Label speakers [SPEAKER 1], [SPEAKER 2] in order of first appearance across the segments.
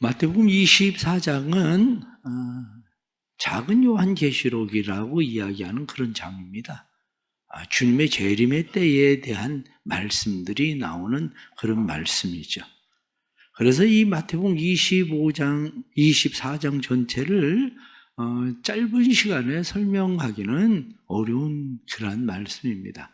[SPEAKER 1] 마태복음 24장은 작은 요한계시록이라고 이야기하는 그런 장입니다. 주님의 재림의 때에 대한 말씀들이 나오는 그런 말씀이죠. 그래서 이 마태복음 24장 전체를 짧은 시간에 설명하기는 어려운 그런 말씀입니다.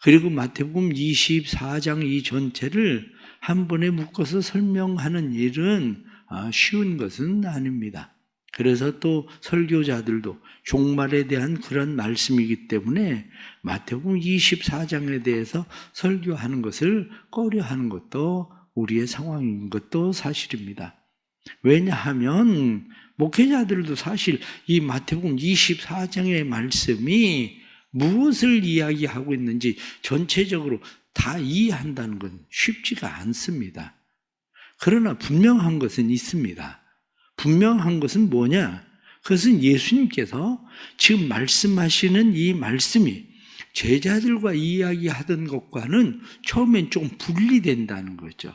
[SPEAKER 1] 그리고 마태복음 24장 이 전체를 한 번에 묶어서 설명하는 일은 쉬운 것은 아닙니다. 그래서 또 설교자들도 종말에 대한 그런 말씀이기 때문에 마태복음 24장에 대해서 설교하는 것을 꺼려하는 것도 우리의 상황인 것도 사실입니다. 왜냐하면 목회자들도 사실 이 마태복음 24장의 말씀이 무엇을 이야기하고 있는지 전체적으로 다 이해한다는 건 쉽지가 않습니다. 그러나 분명한 것은 있습니다. 분명한 것은 뭐냐? 그것은 예수님께서 지금 말씀하시는 이 말씀이 제자들과 이야기하던 것과는 처음엔 좀 분리된다는 거죠.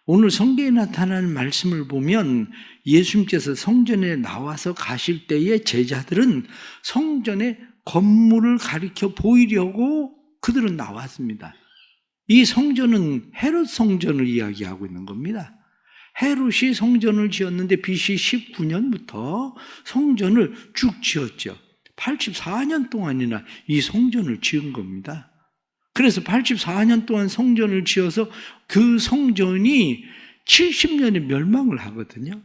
[SPEAKER 1] 오늘 성경에 나타나는 말씀을 보면 예수님께서 성전에 나와서 가실 때에 제자들은 성전의 건물을 가리켜 보이려고 그들은 나왔습니다. 이 성전은 헤롯 성전을 이야기하고 있는 겁니다. 헤롯이 성전을 지었는데 BC 19년부터 성전을 쭉 지었죠. 84년 동안이나 이 성전을 지은 겁니다. 그래서 84년 동안 성전을 지어서 그 성전이 70년에 멸망을 하거든요.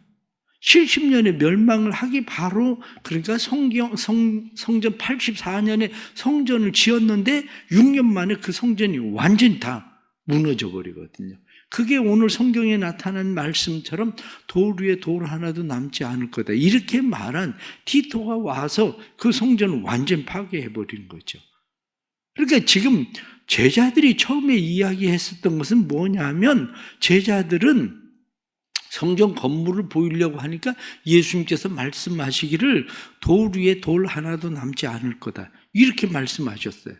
[SPEAKER 1] 70년에 멸망을 하기 바로 그러니까 성전 84년에 성전을 지었는데 6년 만에 그 성전이 완전히 다 무너져 버리거든요. 그게 오늘 성경에 나타난 말씀처럼 돌 위에 돌 하나도 남지 않을 거다. 이렇게 말한 티토가 와서 그 성전을 완전히 파괴해버린 거죠. 그러니까 지금 제자들이 처음에 이야기했었던 것은 뭐냐면 제자들은 성전 건물을 보이려고 하니까 예수님께서 말씀하시기를 돌 위에 돌 하나도 남지 않을 거다. 이렇게 말씀하셨어요.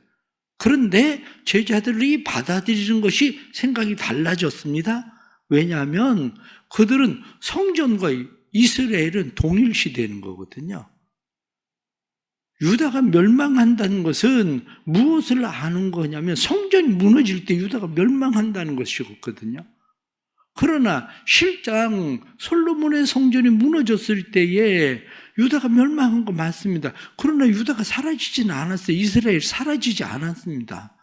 [SPEAKER 1] 그런데 제자들이 받아들이는 것이 생각이 달라졌습니다. 왜냐하면 그들은 성전과 이스라엘은 동일시되는 거거든요. 유다가 멸망한다는 것은 무엇을 아는 거냐면 성전이 무너질 때 유다가 멸망한다는 것이었거든요. 그러나 실상 솔로몬의 성전이 무너졌을 때에 유다가 멸망한 거 맞습니다. 그러나 유다가 사라지지는 않았어요. 이스라엘 사라지지 않았습니다.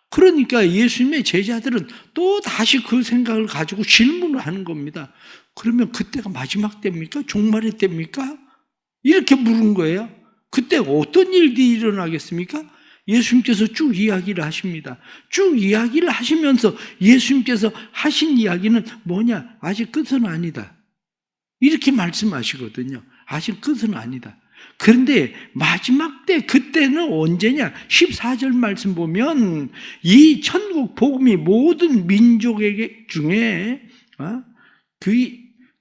[SPEAKER 1] 그러니까 예수님의 제자들은 또 다시 그 생각을 가지고 질문을 하는 겁니다. 그러면 그때가 마지막 때입니까? 종말의 때입니까? 이렇게 물은 거예요. 그때 어떤 일들이 일어나겠습니까? 예수님께서 쭉 이야기를 하십니다. 쭉 이야기를 하시면서 예수님께서 하신 이야기는 뭐냐? 아직 끝은 아니다. 이렇게 말씀하시거든요. 아직 끝은 아니다. 그런데 마지막 때 그때는 언제냐? 14절 말씀 보면 이 천국 복음이 모든 민족에게 중에 그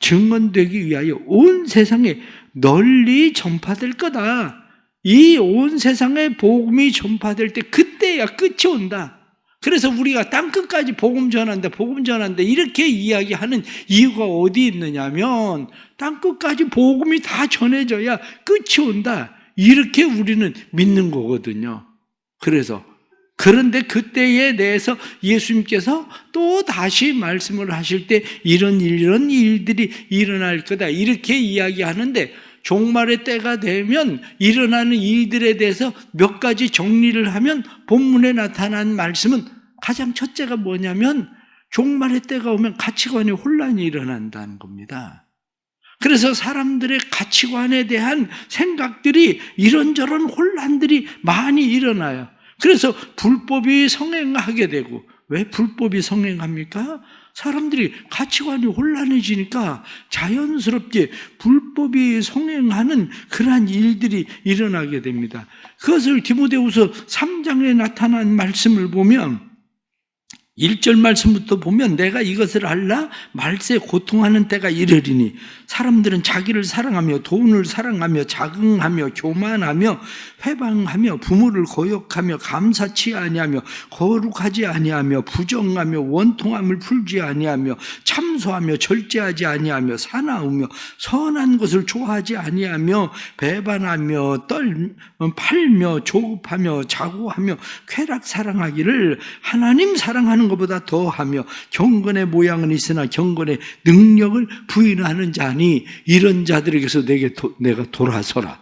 [SPEAKER 1] 증언되기 위하여 온 세상에 널리 전파될 거다. 이 온 세상에 복음이 전파될 때 그때야 끝이 온다. 그래서 우리가 땅끝까지 복음 전한다 이렇게 이야기하는 이유가 어디 있느냐면 땅끝까지 복음이 다 전해져야 끝이 온다. 이렇게 우리는 믿는 거거든요. 그런데 그때에 대해서 예수님께서 또 다시 말씀을 하실 때 이런 일들이 일어날 거다. 이렇게 이야기하는데 종말의 때가 되면 일어나는 일들에 대해서 몇 가지 정리를 하면 본문에 나타난 말씀은 가장 첫째가 뭐냐면 종말의 때가 오면 가치관의 혼란이 일어난다는 겁니다. 그래서 사람들의 가치관에 대한 생각들이 이런저런 혼란들이 많이 일어나요. 그래서 불법이 성행하게 되고, 왜 불법이 성행합니까? 사람들이 가치관이 혼란해지니까 자연스럽게 불법이 성행하는 그러한 일들이 일어나게 됩니다. 그것을 디모데후서 3장에 나타난 말씀을 보면 1절 말씀부터 보면 내가 이것을 알라 말세에 고통하는 때가 이르리니 사람들은 자기를 사랑하며 돈을 사랑하며 자긍하며 교만하며 회방하며 부모를 거역하며 감사치 아니하며 거룩하지 아니하며 부정하며 원통함을 풀지 아니하며 참소하며 절제하지 아니하며 사나우며 선한 것을 좋아하지 아니하며 배반하며 팔며 조급하며 자고하며 쾌락 사랑하기를 하나님 사랑하는 것보다 더하며 경건의 모양은 있으나 경건의 능력을 부인하는 자니 이런 자들에게서 내가 돌아서라.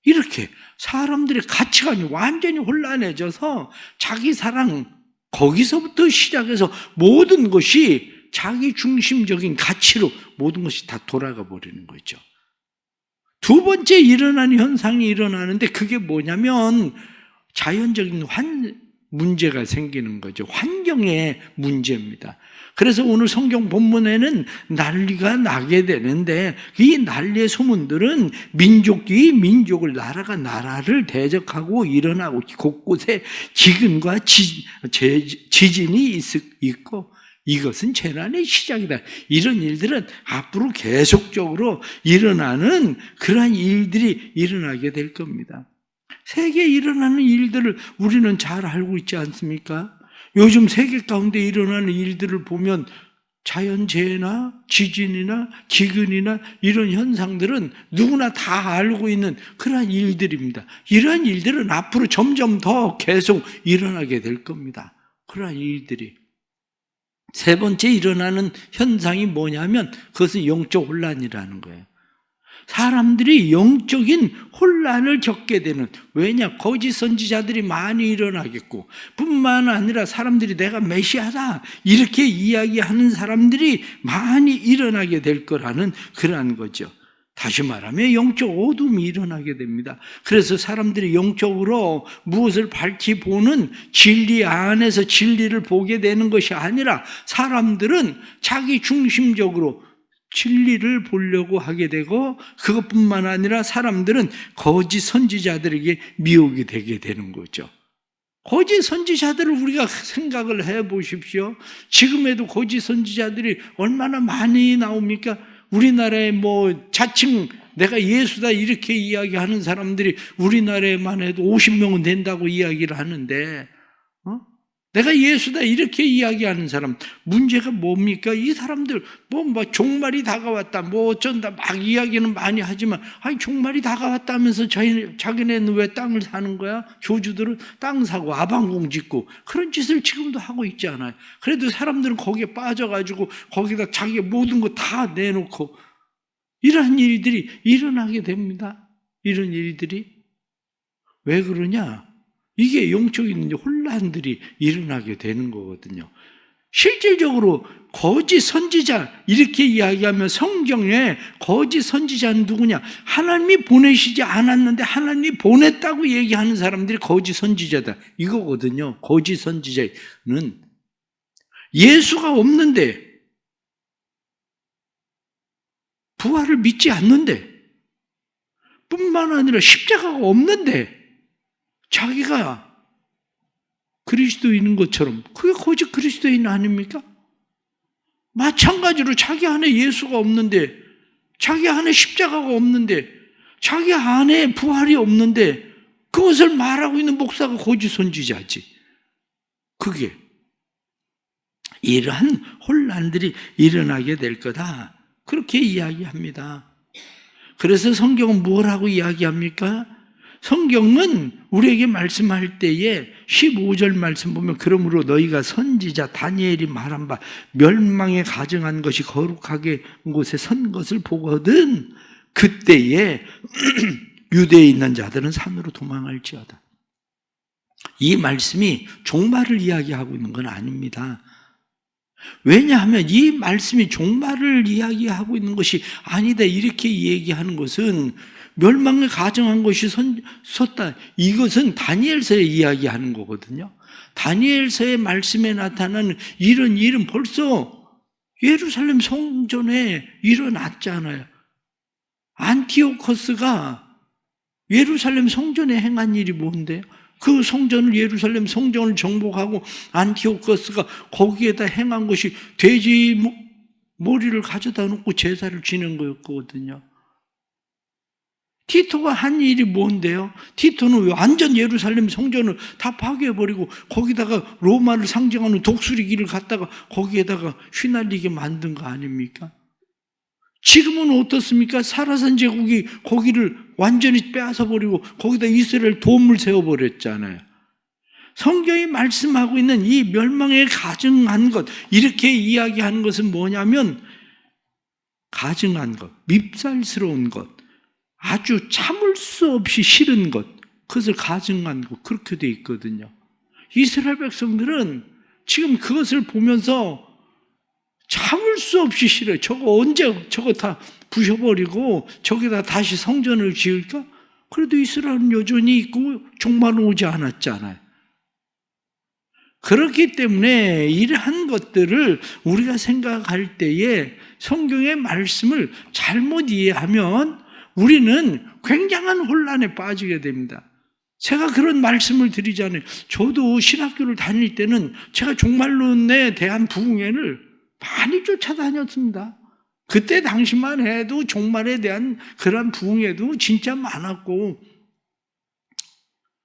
[SPEAKER 1] 이렇게 사람들의 가치관이 완전히 혼란해져서 자기 사랑, 거기서부터 시작해서 모든 것이 자기 중심적인 가치로 모든 것이 다 돌아가 버리는 거죠. 두 번째 일어나는 현상이 일어나는데 그게 뭐냐면 자연적인 문제가 생기는 거죠. 환경의 문제입니다. 그래서 오늘 성경 본문에는 난리가 나게 되는데 이 난리의 소문들은 민족이 민족을, 나라가 나라를 대적하고 일어나고 곳곳에 기근과 지진이 있고 이것은 재난의 시작이다. 이런 일들은 앞으로 계속적으로 일어나는 그러한 일들이 일어나게 될 겁니다. 세계에 일어나는 일들을 우리는 잘 알고 있지 않습니까? 요즘 세계 가운데 일어나는 일들을 보면 자연재해나 지진이나 기근이나 이런 현상들은 누구나 다 알고 있는 그러한 일들입니다. 이러한 일들은 앞으로 점점 더 계속 일어나게 될 겁니다. 그러한 일들이. 세 번째 일어나는 현상이 뭐냐면 그것은 영적 혼란이라는 거예요. 사람들이 영적인 혼란을 겪게 되는, 왜냐? 거짓 선지자들이 많이 일어나겠고 뿐만 아니라 사람들이 내가 메시아다 이렇게 이야기하는 사람들이 많이 일어나게 될 거라는 그러한 거죠. 다시 말하면 영적 어둠이 일어나게 됩니다. 그래서 사람들이 영적으로 무엇을 밝히 보는 진리 안에서 진리를 보게 되는 것이 아니라 사람들은 자기 중심적으로 진리를 보려고 하게 되고 그것뿐만 아니라 사람들은 거짓 선지자들에게 미혹이 되게 되는 거죠. 거짓 선지자들을 우리가 생각을 해보십시오. 지금에도 거짓 선지자들이 얼마나 많이 나옵니까? 우리나라에 자칭 내가 예수다 이렇게 이야기하는 사람들이 우리나라에만 해도 50명은 된다고 이야기를 하는데 내가 예수다 이렇게 이야기하는 사람, 문제가 뭡니까? 이 사람들 종말이 다가왔다 어쩐다 막 이야기는 많이 하지만 종말이 다가왔다면서 자기네는 왜 땅을 사는 거야? 교주들은 땅 사고 아방궁 짓고 그런 짓을 지금도 하고 있지 않아요. 그래도 사람들은 거기에 빠져가지고 거기다 자기 모든 거 다 내놓고 이러한 일들이 일어나게 됩니다. 이런 일들이 왜 그러냐? 이게 영적인 혼란들이 일어나게 되는 거거든요. 실질적으로 거짓 선지자 이렇게 이야기하면 성경에 거짓 선지자는 누구냐? 하나님이 보내시지 않았는데 하나님이 보냈다고 얘기하는 사람들이 거짓 선지자다 이거거든요. 거짓 선지자는 예수가 없는데 부활을 믿지 않는데 뿐만 아니라 십자가가 없는데 자기가 그리스도인인 것처럼 그게 거짓 그리스도인 아닙니까? 마찬가지로 자기 안에 예수가 없는데 자기 안에 십자가가 없는데 자기 안에 부활이 없는데 그것을 말하고 있는 목사가 거짓 선지자지. 그게 이러한 혼란들이 일어나게 될 거다 그렇게 이야기합니다. 그래서 성경은 뭐라고 이야기합니까? 성경은 우리에게 말씀할 때에 15절 말씀 보면 그러므로 너희가 선지자 다니엘이 말한 바 멸망에 가증한 것이 거룩하게 곳에 선 것을 보거든 그때에 유대에 있는 자들은 산으로 도망할지어다. 이 말씀이 종말을 이야기하고 있는 건 아닙니다. 왜냐하면 이 말씀이 종말을 이야기하고 있는 것이 아니다 이렇게 얘기하는 것은 멸망을 가정한 것이 섰다. 이것은 다니엘서에 이야기하는 거거든요. 다니엘서의 말씀에 나타나는 이런 일은 벌써 예루살렘 성전에 일어났잖아요. 안티오코스가 예루살렘 성전에 행한 일이 뭔데요? 그 성전을 예루살렘 성전을 정복하고 안티오코스가 거기에다 행한 것이 돼지 머리를 가져다 놓고 제사를 지는 거였거든요. 티토가 한 일이 뭔데요? 티토는 완전 예루살렘 성전을 다 파괴해버리고 거기다가 로마를 상징하는 독수리길을 갖다가 거기에다가 휘날리게 만든 거 아닙니까? 지금은 어떻습니까? 사라산 제국이 거기를 완전히 빼앗아버리고 거기다 이스라엘 돔을 세워버렸잖아요. 성경이 말씀하고 있는 이 멸망에 가증한 것, 이렇게 이야기하는 것은 뭐냐면 가증한 것, 밉살스러운 것, 아주 참을 수 없이 싫은 것, 그것을 가증한 것, 그렇게 돼 있거든요. 이스라엘 백성들은 지금 그것을 보면서 참을 수 없이 싫어요. 저거 다 부셔버리고 저기다 다시 성전을 지을까? 그래도 이스라엘은 여전히 있고 종말은 오지 않았잖아요. 그렇기 때문에 이러한 것들을 우리가 생각할 때에 성경의 말씀을 잘못 이해하면 우리는 굉장한 혼란에 빠지게 됩니다. 제가 그런 말씀을 드리잖아요. 저도 신학교를 다닐 때는 제가 종말론에 대한 부흥회를 많이 쫓아다녔습니다. 그때 당시만 해도 종말에 대한 그런 부흥회도 진짜 많았고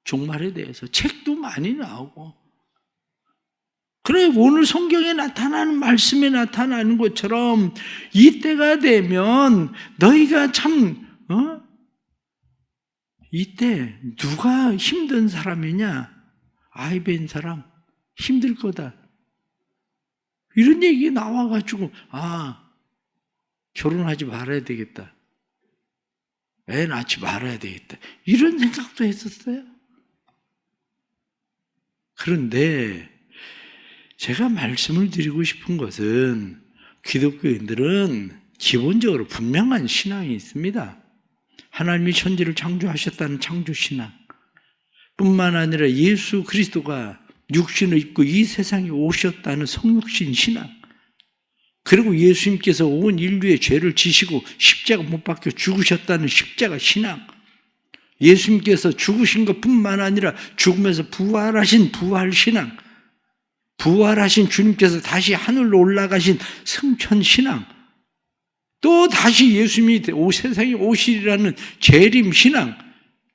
[SPEAKER 1] 종말에 대해서 책도 많이 나오고, 그래 오늘 성경에 나타나는 말씀에 나타나는 것처럼 이때가 되면 너희가 참 이때 누가 힘든 사람이냐? 아이벤 사람 힘들 거다. 이런 얘기 나와가지고 결혼하지 말아야 되겠다. 애 낳지 말아야 되겠다. 이런 생각도 했었어요. 그런데 제가 말씀을 드리고 싶은 것은 기독교인들은 기본적으로 분명한 신앙이 있습니다. 하나님이 천지를 창조하셨다는 창조신앙 뿐만 아니라 예수 그리스도가 육신을 입고 이 세상에 오셨다는 성육신 신앙, 그리고 예수님께서 온 인류의 죄를 지시고 십자가 못 박혀 죽으셨다는 십자가 신앙, 예수님께서 죽으신 것뿐만 아니라 죽음에서 부활하신 부활 신앙, 부활하신 주님께서 다시 하늘로 올라가신 승천 신앙, 또 다시 예수님이 세상에 오시리라는 재림 신앙,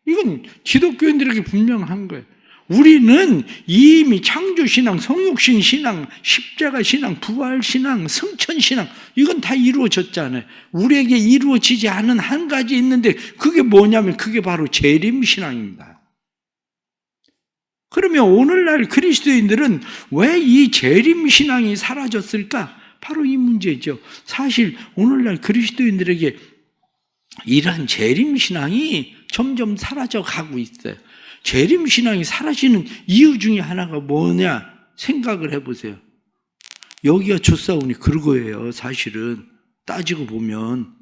[SPEAKER 1] 이건 기독교인들에게 분명한 거예요. 우리는 이미 창조신앙, 성육신 신앙, 십자가 신앙, 부활 신앙, 승천 신앙, 이건 다 이루어졌잖아요. 우리에게 이루어지지 않은 한 가지 있는데 그게 뭐냐면 그게 바로 재림 신앙입니다. 그러면 오늘날 그리스도인들은 왜 이 재림 신앙이 사라졌을까? 바로 이 문제죠. 사실 오늘날 그리스도인들에게 이러한 재림 신앙이 점점 사라져 가고 있어요. 재림 신앙이 사라지는 이유 중에 하나가 뭐냐 생각을 해보세요. 여기가 좆사오니 그거예요. 사실은 따지고 보면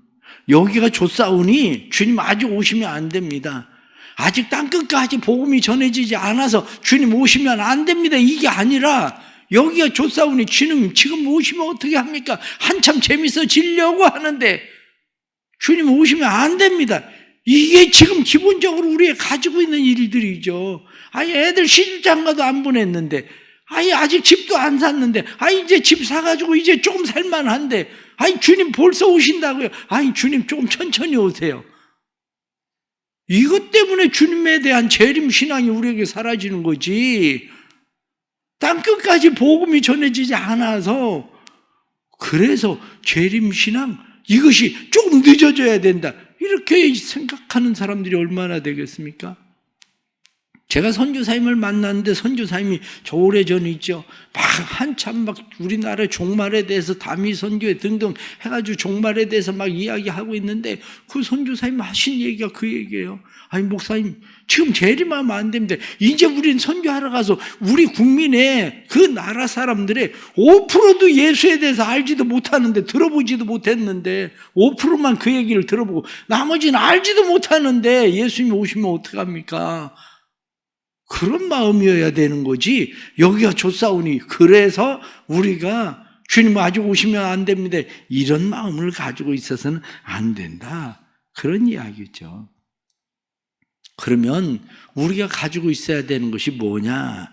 [SPEAKER 1] 여기가 좆사오니 주님 아직 오시면 안 됩니다. 아직 땅끝까지 복음이 전해지지 않아서 주님 오시면 안 됩니다. 이게 아니라 여기가 좆사오니 주님 지금 오시면 어떻게 합니까? 한참 재밌어지려고 하는데 주님 오시면 안 됩니다. 이게 지금 기본적으로 우리가 가지고 있는 일들이죠. 애들 시집장가도 안 보냈는데, 아직 집도 안 샀는데, 이제 집 사가지고 이제 조금 살만한데, 주님 벌써 오신다고요. 주님 조금 천천히 오세요. 이것 때문에 주님에 대한 재림 신앙이 우리에게 사라지는 거지. 땅끝까지 복음이 전해지지 않아서, 그래서 재림 신앙, 이것이 조금 늦어져야 된다. 이렇게 생각하는 사람들이 얼마나 되겠습니까? 제가 선교사님을 만났는데 선교사님이 저 오래전에 있죠. 한참 우리나라 종말에 대해서 다미 선교회 등등 해가지고 종말에 대해서 이야기하고 있는데 그 선교사님 하신 얘기가 그 얘기예요. 목사님 지금 재림하면 안 됩니다. 이제 우리는 선교하러 가서 우리 국민의 그 나라 사람들의 5%도 예수에 대해서 알지도 못하는데 들어보지도 못했는데 5%만 그 얘기를 들어보고 나머지는 알지도 못하는데 예수님이 오시면 어떡합니까? 그런 마음이어야 되는 거지. 여기가 좆사오니 그래서 우리가 주님 아직 오시면 안 됩니다. 이런 마음을 가지고 있어서는 안 된다. 그런 이야기죠. 그러면 우리가 가지고 있어야 되는 것이 뭐냐?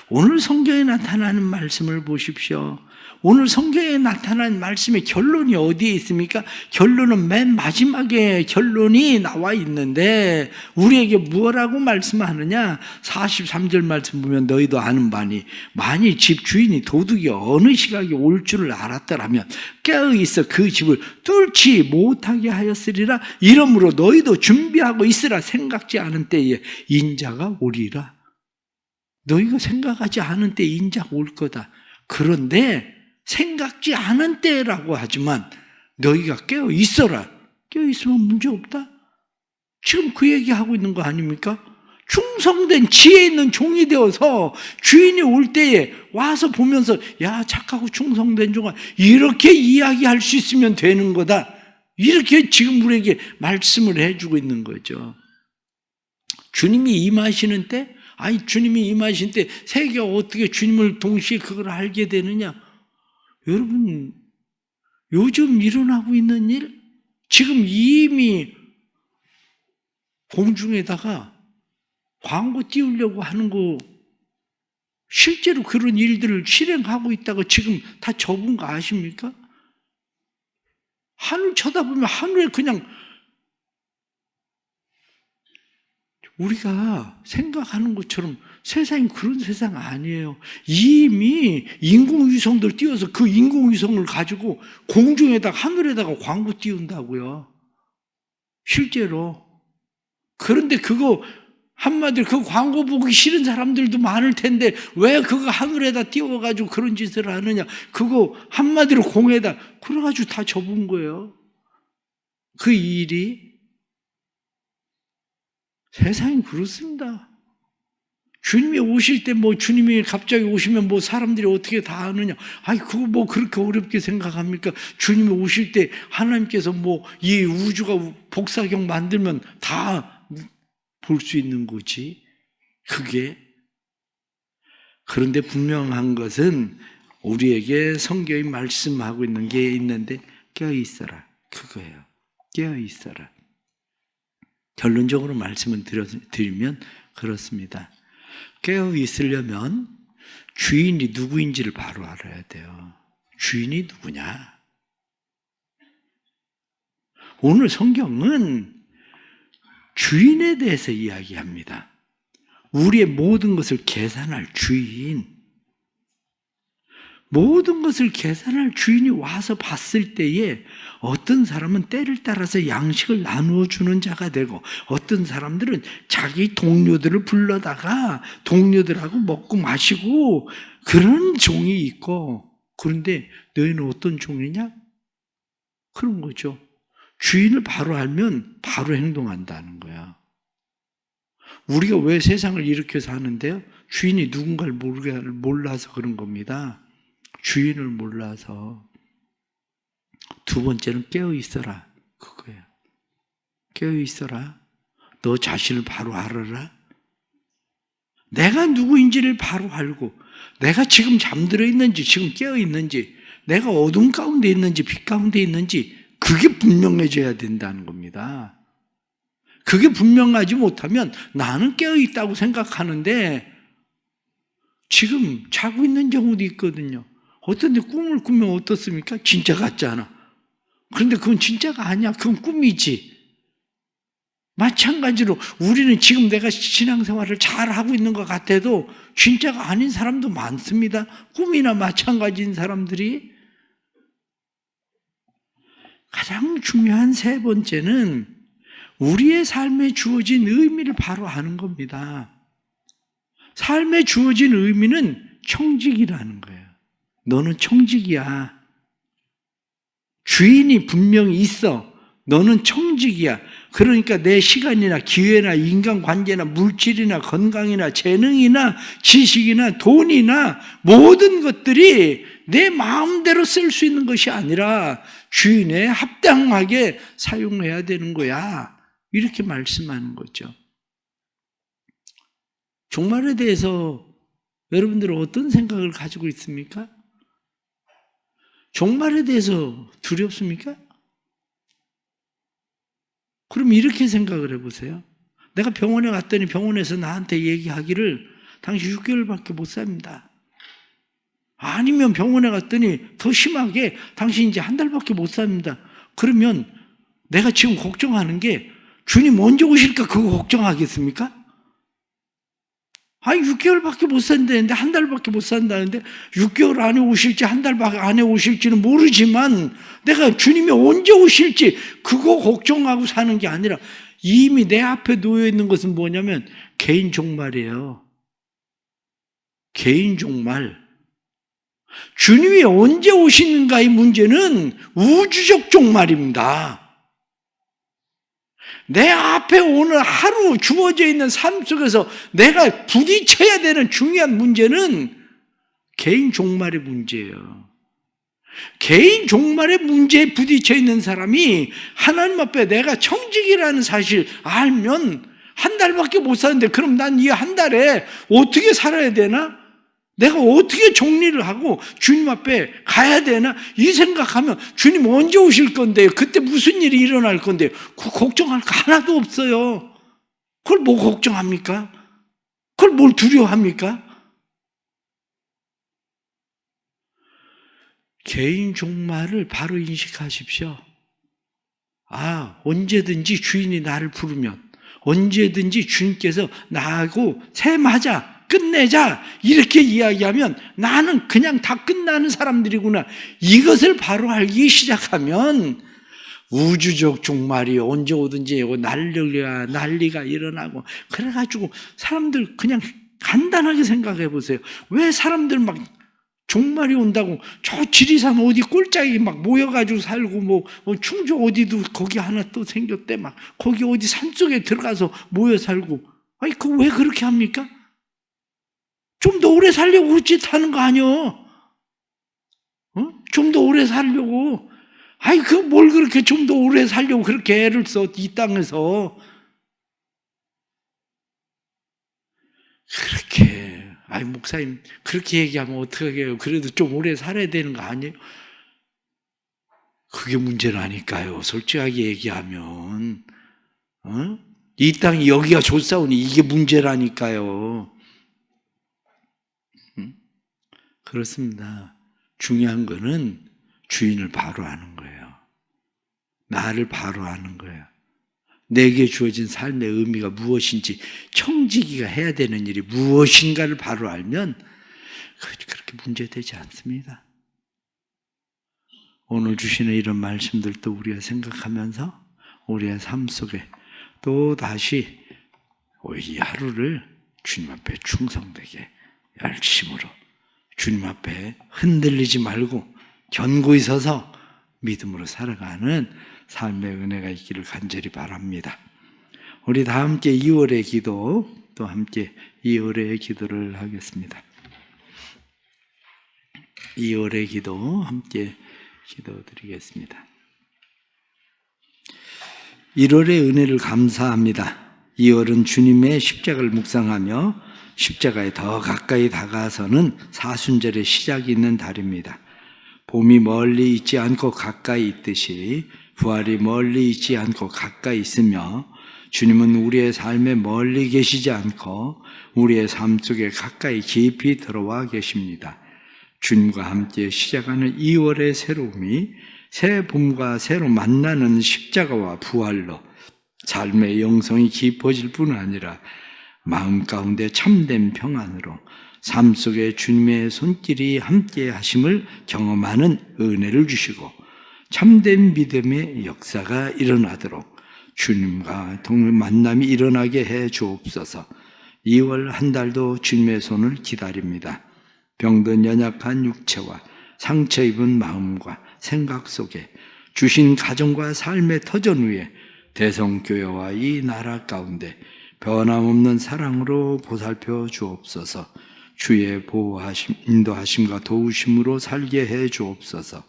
[SPEAKER 1] 오늘 성경에 나타나는 말씀을 보십시오. 오늘 성경에 나타난 말씀의 결론이 어디에 있습니까? 결론은 맨 마지막에 결론이 나와 있는데 우리에게 뭐라고 말씀하느냐? 43절 말씀 보면 너희도 아는 바니 만일 집 주인이 도둑이 어느 시각에 올 줄을 알았더라면 깨어있어 그 집을 뚫지 못하게 하였으리라. 이러므로 너희도 준비하고 있으라. 생각지 않은 때에 인자가 오리라. 너희가 생각하지 않은 때에 인자가 올 거다. 그런데 생각지 않은 때라고 하지만 너희가 깨어 있어라. 깨어 있으면 문제 없다. 지금 그 얘기하고 있는 거 아닙니까? 충성된 지혜 있는 종이 되어서 주인이 올 때에 와서 보면서 야 착하고 충성된 종아 이렇게 이야기할 수 있으면 되는 거다. 이렇게 지금 우리에게 말씀을 해주고 있는 거죠. 주님이 임하시는 때 아니 주님이 임하신 때 세계가 어떻게 주님을 동시에 그걸 알게 되느냐? 여러분 요즘 일어나고 있는 일 지금 이미 공중에다가 광고 띄우려고 하는 거 실제로 그런 일들을 실행하고 있다고 지금 다 접은 거 아십니까? 하늘 쳐다보면 하늘에 그냥 우리가 생각하는 것처럼 세상이 그런 세상 아니에요. 이미 인공위성들 띄워서 그 인공위성을 가지고 공중에다가 하늘에다가 광고 띄운다고요. 실제로. 그런데 그거 한마디로 그 광고 보기 싫은 사람들도 많을 텐데 왜 그거 하늘에다 띄워가지고 그런 짓을 하느냐. 그거 한마디로 공에다 그래가지고 다 접은 거예요. 그 일이. 세상이 그렇습니다. 주님이 오실 때 주님이 갑자기 오시면 사람들이 어떻게 다 아느냐. 아니, 그거 그렇게 어렵게 생각합니까? 주님이 오실 때 하나님께서 이 우주가 복사경 만들면 다 볼 수 있는 거지. 그게. 그런데 분명한 것은 우리에게 성경이 말씀하고 있는 게 있는데 깨어 있어라. 그거예요. 깨어 있어라. 결론적으로 말씀을 드리면 그렇습니다. 깨어 있으려면 주인이 누구인지를 바로 알아야 돼요. 주인이 누구냐? 오늘 성경은 주인에 대해서 이야기합니다. 우리의 모든 것을 계산할 주인. 모든 것을 계산할 주인이 와서 봤을 때에 어떤 사람은 때를 따라서 양식을 나누어 주는 자가 되고 어떤 사람들은 자기 동료들을 불러다가 동료들하고 먹고 마시고 그런 종이 있고 그런데 너희는 어떤 종이냐? 그런 거죠. 주인을 바로 알면 바로 행동한다는 거야. 우리가 왜 세상을 이렇게 사는데요? 주인이 누군가를 몰라서 그런 겁니다. 주인을 몰라서. 두 번째는 깨어 있어라. 그거예요. 깨어 있어라. 너 자신을 바로 알아라. 내가 누구인지를 바로 알고 내가 지금 잠들어 있는지 지금 깨어 있는지 내가 어둠 가운데 있는지 빛 가운데 있는지 그게 분명해져야 된다는 겁니다. 그게 분명하지 못하면 나는 깨어 있다고 생각하는데 지금 자고 있는 경우도 있거든요. 어떤 데 꿈을 꾸면 어떻습니까? 진짜 같잖아. 그런데 그건 진짜가 아니야. 그건 꿈이지. 마찬가지로 우리는 지금 내가 신앙생활을 잘하고 있는 것 같아도 진짜가 아닌 사람도 많습니다. 꿈이나 마찬가지인 사람들이. 가장 중요한 세 번째는 우리의 삶에 주어진 의미를 바로 아는 겁니다. 삶에 주어진 의미는 청직이라는 거예요. 너는 청직이야. 주인이 분명히 있어. 너는 청직이야. 그러니까 내 시간이나 기회나 인간관계나 물질이나 건강이나 재능이나 지식이나 돈이나 모든 것들이 내 마음대로 쓸 수 있는 것이 아니라 주인에 합당하게 사용해야 되는 거야. 이렇게 말씀하는 거죠. 종말에 대해서 여러분들은 어떤 생각을 가지고 있습니까? 종말에 대해서 두렵습니까? 그럼 이렇게 생각을 해보세요. 내가 병원에 갔더니 병원에서 나한테 얘기하기를 당신 6개월밖에 못 삽니다. 아니면 병원에 갔더니 더 심하게 당신 이제 한 달밖에 못 삽니다. 그러면 내가 지금 걱정하는 게 주님 언제 오실까 그거 걱정하겠습니까? 6개월밖에 못 산다는데 한 달밖에 못 산다는데 6개월 안에 오실지 한 달 안에 오실지는 모르지만 내가 주님이 언제 오실지 그거 걱정하고 사는 게 아니라 이미 내 앞에 놓여 있는 것은 뭐냐면 개인 종말이에요. 개인 종말. 주님이 언제 오시는가의 문제는 우주적 종말입니다. 내 앞에 오늘 하루 주어져 있는 삶 속에서 내가 부딪혀야 되는 중요한 문제는 개인 종말의 문제예요. 개인 종말의 문제에 부딪혀 있는 사람이 하나님 앞에 내가 청직이라는 사실 알면 한 달밖에 못 사는데 그럼 난 이 한 달에 어떻게 살아야 되나? 내가 어떻게 정리를 하고 주님 앞에 가야 되나? 이 생각하면 주님 언제 오실 건데요? 그때 무슨 일이 일어날 건데요? 걱정할 거 하나도 없어요. 그걸 뭐 걱정합니까? 그걸 뭘 두려워합니까? 개인 종말을 바로 인식하십시오. 언제든지 주인이 나를 부르면 언제든지 주님께서 나하고 셈하자, 끝내자 이렇게 이야기하면 나는 그냥 다 끝나는 사람들이구나. 이것을 바로 알기 시작하면 우주적 종말이 언제 오든지 난리가 일어나고 그래가지고 사람들 그냥 간단하게 생각해 보세요. 왜 사람들 막 종말이 온다고 저 지리산 어디 꼴짝이 막 모여가지고 살고 뭐 충주 어디도 거기 하나 또 생겼대 막 거기 어디 산속에 들어가서 모여 살고 그거 왜 그렇게 합니까? 좀 더 오래 살려고 그짓 하는 거 아니요? 좀 더 오래 살려고. 뭘 그렇게 좀 더 오래 살려고 그렇게 애를 써, 이 땅에서. 그렇게, 목사님, 그렇게 얘기하면 어떡해요? 그래도 좀 오래 살아야 되는 거 아니에요? 그게 문제라니까요. 솔직하게 얘기하면. 이 땅이 여기가 좋사오니 이게 문제라니까요. 그렇습니다. 중요한 거는 주인을 바로 아는 거예요. 나를 바로 아는 거예요. 내게 주어진 삶의 의미가 무엇인지, 청지기가 해야 되는 일이 무엇인가를 바로 알면 그렇게 문제되지 않습니다. 오늘 주시는 이런 말씀들도 우리가 생각하면서 우리의 삶 속에 또 다시 이 하루를 주님 앞에 충성되게 열심으로 주님 앞에 흔들리지 말고 견고히 서서 믿음으로 살아가는 삶의 은혜가 있기를 간절히 바랍니다. 우리 다 함께 2월의 기도, 또 함께 2월의 기도를 하겠습니다. 2월의 기도 함께 기도드리겠습니다. 1월의 은혜를 감사합니다. 2월은 주님의 십자가를 묵상하며 십자가에 더 가까이 다가서는 사순절의 시작이 있는 달입니다. 봄이 멀리 있지 않고 가까이 있듯이 부활이 멀리 있지 않고 가까이 있으며 주님은 우리의 삶에 멀리 계시지 않고 우리의 삶 속에 가까이 깊이 들어와 계십니다. 주님과 함께 시작하는 2월의 새로움이 새 봄과 새로 만나는 십자가와 부활로 삶의 영성이 깊어질 뿐 아니라 마음 가운데 참된 평안으로 삶 속에 주님의 손길이 함께 하심을 경험하는 은혜를 주시고 참된 믿음의 역사가 일어나도록 주님과 만남이 일어나게 해 주옵소서. 2월 한 달도 주님의 손을 기다립니다. 병든 연약한 육체와 상처 입은 마음과 생각 속에 주신 가정과 삶의 터전 위에 대성교회와 이 나라 가운데 변함없는 사랑으로 보살펴 주옵소서. 주의 보호하심, 인도하심과 도우심으로 살게 해 주옵소서.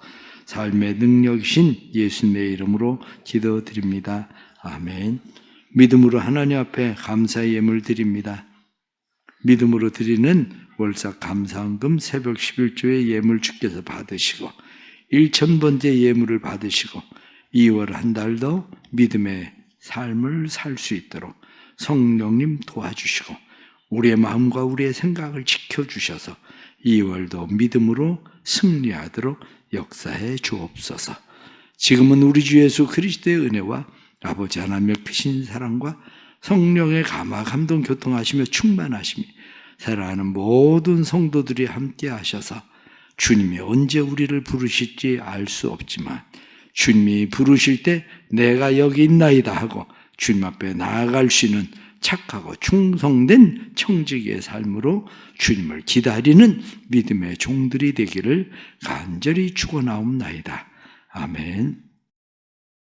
[SPEAKER 1] 삶의 능력이신 예수님의 이름으로 기도드립니다. 아멘. 믿음으로 하나님 앞에 감사의 예물 드립니다. 믿음으로 드리는 월삭 감사헌금 새벽 11조의 예물 주께서 받으시고 1000번째 예물을 받으시고 2월 한 달도 믿음의 삶을 살 수 있도록 성령님 도와주시고 우리의 마음과 우리의 생각을 지켜주셔서 2월도 믿음으로 승리하도록 역사해 주옵소서. 지금은 우리 주 예수 그리스도의 은혜와 아버지 하나님의 크신 사랑과 성령의 감화 감동 교통하시며 충만하심이 사랑하는 모든 성도들이 함께 하셔서 주님이 언제 우리를 부르실지 알 수 없지만 주님이 부르실 때 내가 여기 있나이다 하고 주님 앞에 나아갈 수 있는 착하고 충성된 청지기의 삶으로 주님을 기다리는 믿음의 종들이 되기를 간절히 축원하옵나이다. 아멘.